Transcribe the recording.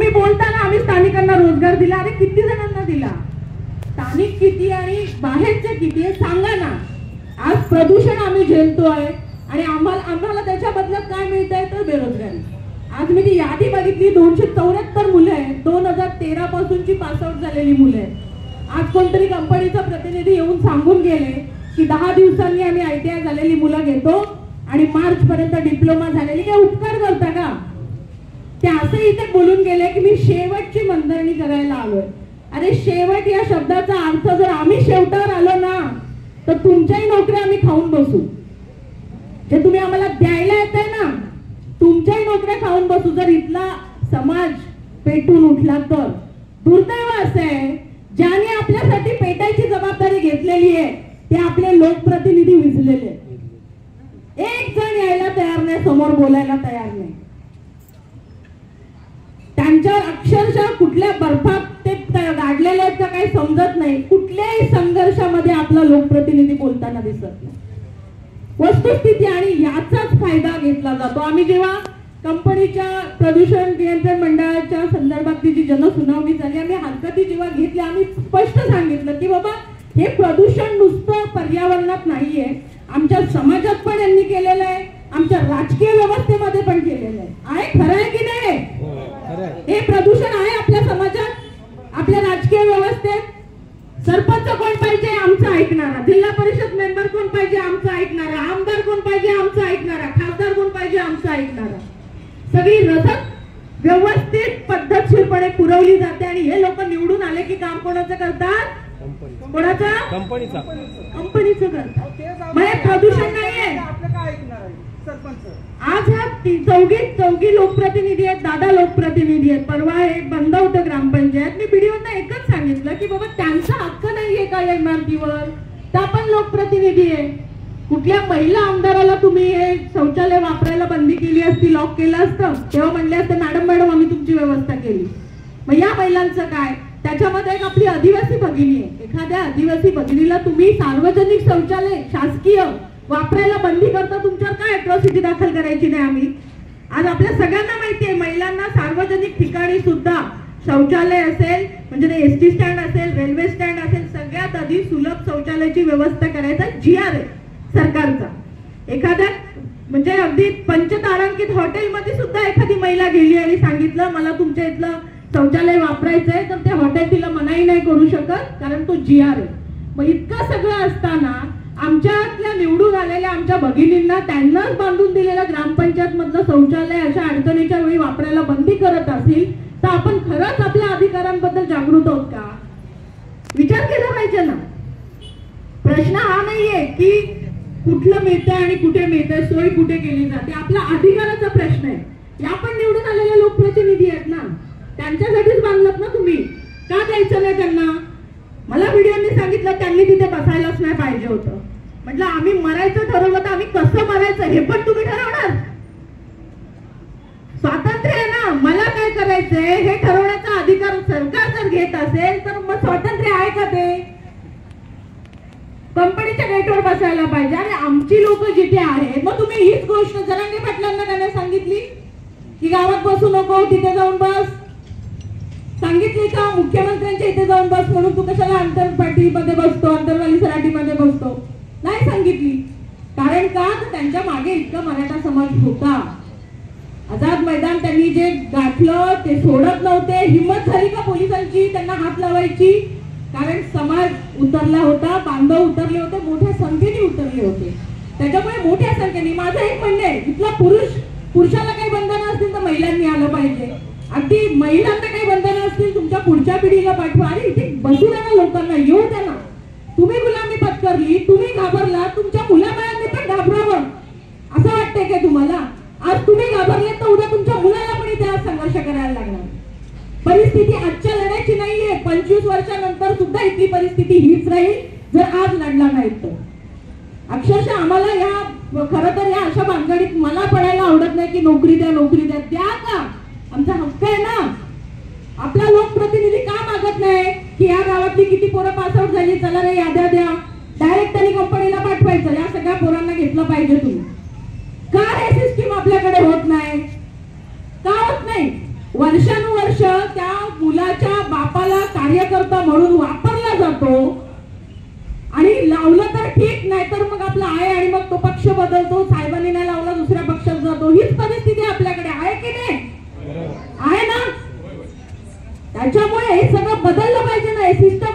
तुम्ही बोलताना आम्ही स्थानिकांना रोजगार दिला, अरे किती जणांना दिला, स्थानिक किती आणि बाहेरचे किती हे सांगा ना. आज प्रदूषण आम्ही झेलतोय आणि आम्हाला त्याच्या बदल्यात काय मिळतंय तर बेरोजगारी. आज मी ती यादी बघितली, 274 मुलं आहेत, 2013 पासूनची पासआउट झालेली मुलं आहेत. आज कोणतरी कंपनीचा प्रतिनिधी येऊन सांगून गेले की 10 दिवसांनी आम्ही ITI झालेली मुलं घेतो आणि मार्च पर्यंत डिप्लोमा झालेली. काय उपकार करता का? ते असं इथे बोलून गेले की मी शेवटची मनधरणी करायला आलोय. अरे शेवट या शब्दाचा अर्थ जर आम्ही शेवटावर आलो ना तर तुमच्याही नोकऱ्या आम्ही खाऊन बसू. जे तुम्ही आम्हाला द्यायला येतंय ना तुमच्याही नोकऱ्या खाऊन बसू जर इथला समाज पेटून उठला तर. दुर्दैव असं आहे ज्याने आपल्यासाठी पेटायची जबाबदारी घेतलेली आहे ते आपले लोकप्रतिनिधी विझलेले. एक जण यायला तयार नाही, समोर बोलायला तयार नाही. त्यांच्यावर अक्षरशः कुठल्या बर्फात ते गाडलेले आहेत का काही समजत नाही. कुठल्याही संघर्षामध्ये आपला लोकप्रतिनिधी बोलताना दिसत नाही. वस्तुस्थिती आणि याचाच फायदा घेतला जातो. आम्ही जेव्हा कंपनीच्या प्रदूषण नियंत्रण मंडळाच्या संदर्भातली जी जनसुनावणी झाली आम्ही हरकती जेव्हा घेतल्या आम्ही स्पष्ट सांगितलं की बाबा हे प्रदूषण नुसतं पर्यावरणात नाहीये, आमच्या समाजात पण यांनी केलेलं आहे, आमच्या राजकीय व्यवस्थेमध्ये पण केलेलं आहे. खरं आहे की नाही? हे प्रदूषण आहे आपल्या समाजात, आपल्या राजकीय व्यवस्थेत. सरपंच कोण पाहिजे? आमचं ऐकणारा. जिल्हा परिषद मेंबर कोण पाहिजे? आमचं ऐकणारा. आमदार कोण पाहिजे? आमचं ऐकणारा. खासदार कोण पाहिजे? आमचं ऐकणारा. सगळी रसद व्यवस्थित पद्धतशीरपणे पुरवली जाते आणि हे लोक निवडून आले की काम कोणाचं करतात? कोणाचं? कंपनीचं करतात. मग हे प्रदूषण नाहीये. आज हा चौघी लोकप्रतिनिधी आहेत, दादा लोकप्रतिनिधी आहेत. परवा हे बंद होतं ग्रामपंचायत. मी व्हिडिओना एकच सांगितलं की बाबा त्यांचा हक्क नाहीये का या इमारतीवर? त्या पण लोकप्रतिनिधी आहे. कुठल्या महिला आमदाराला तुम्ही हे शौचालय वापरायला बंदी केली असती, लॉक केलं असतं तेव्हा म्हणले असते मॅडम आम्ही तुमची व्यवस्था केली. मग या महिलांचं काय? त्याच्यामध्ये एक आपली आदिवासी भगिनी आहे. एखाद्या आदिवासी भगिनीला तुम्ही सार्वजनिक शौचालय शासकीय वापरायला बंदी करता, तुमच्यावर काय अट्रॉसिटी दाखल करायची नाही आम्ही? आज आपल्या सगळ्यांना माहिती आहे महिलांना सार्वजनिक ठिकाणी सुद्धा शौचालय असेल म्हणजे ते ST स्टँड असेल, रेल्वे स्टँड असेल, सगळ्यात आधी सुलभ शौचालयाची व्यवस्था करायचा GR आहे सरकारचा. एखाद्या म्हणजे अगदी पंचतारांकित हॉटेलमध्ये सुद्धा एखादी महिला गेली आणि सांगितलं मला तुमच्या इथलं शौचालय वापरायचंय तर ते हॉटेल तिला मनाई नाही करू शकत कारण तो GR आहे. मग इतकं सगळं असताना आमच्यातल्या निवडून आलेल्या आमच्या भगिनींना त्यांनाच बांधून दिलेलं ग्रामपंचायत मधलं शौचालय अशा अडचणीच्या वेळी वापरायला बंदी करत असेल तर आपण खरंच आपल्या अधिकारांबद्दल जागृत आहोत का? विचार केला पाहिजे ना. प्रश्न हा नाहीये की कुठलं मिळतंय आणि कुठे मिळतंय, सोय कुठे केली जाते. आपला अधिकाराचा प्रश्न आहे. या पण निवडून आलेले लोकप्रतिनिधी आहेत ना, त्यांच्यासाठीच बांधलात ना तुम्ही. का द्यायचं नाही त्यांना? मला व्हिडिओनी सांगितलं त्यांनी तिथे बसायलाच नाही पाहिजे होतं. म्हटलं आम्ही मरायचं ठरवलं तर आम्ही कसं मरायचं हे पण तुम्ही ठरवणार? स्वातंत्र्य आहे ना, मला काय करायचंय हे ठरवण्याचा अधिकार सरकार जर घेत असेल तर मग स्वातंत्र्य आहे का ते? कंपनीच्या गेटवर बसायला पाहिजे. आणि आमची लोक जिथे आहेत मग तुम्ही हीच गोष्ट जरांगे पाटलांना काय सांगितली की गावात बसू नको, तिथे जाऊन बस? सांगितली का? मुख्यमंत्र्यांच्या इथे जाऊन बस म्हणून तू कशाला आंतरपाटीमध्ये बसतो, आंतरवाली सराटीमध्ये बसतो? नाही सांगितली. कारण का? त्यांच्या मागे इतका मराठा समाज होता. आझाद मैदान त्यांनी जे गाठलं ते सोडत नव्हते. हिंमत झाली का पोलिसांची त्यांना हात लावायची? कारण समाज उतरला होता, बांधव उतरले होते, मोठ्या संख्येने उतरले होते. त्याच्यामुळे मोठ्या संख्येने माझं एक म्हणणं आहे इथला पुरुषाला काही बंधनं असतील तर महिलांनी आलं पाहिजे. अगदी महिलांना काही बंधनं असतील तुमच्या पुढच्या पिढीला पाठवा. आणि इथे बसू द्या ना, लोकांना येऊ द्या ना. तुम्ही गुलामी पत्करली, तुम्ही घाबरला, तुमच्या मुलाबाळांनी पण घाबरावं असं वाटतंय का तुम्हाला? आज तुम्ही घाबरले तर उद्या तुमच्या मुलाला पण इथे आज संघर्ष करायला लागणार. परिस्थिती आजच्या लढायची नाहीये. 25 वर्षानंतर सुद्धा इथली परिस्थिती हीच राहील जर आज लढला नाही तर. अक्षरशः आम्हाला या खरं तर या अशा भानगडीत मला पडायला आवडत नाही की नोकरी द्या नोकरी द्या. द्या का? आमचा हक्क आहे ना. आपला लोकप्रतिनिधी का मागत नाही की या गावातली किती पोरं पासआउट झाली, चला रे याद्या द्या. डायरेक्ट त्यांनी कंपनीला पाठवायचं, या सगळ्या पोरांना घेतलं पाहिजे तुम्ही. का हे सिस्टीम आपल्याकडे होत नाही? का होत नाही? वर्षानुवर्ष त्या मुलाच्या बापाला कार्यकर्ता म्हणून वापरला जातो आणि लावलं तर ठीक, नाही तर मग आपला आहे आणि मग तो पक्ष बदलतो, साहेबांनी नाही लावला दुसऱ्या पक्षात जातो. हीच परिस्थिती आपल्याकडे आहे की नाही? आहे ना? त्याच्यामुळे हे सगळं बदललं पाहिजे ना, हे सिस्टम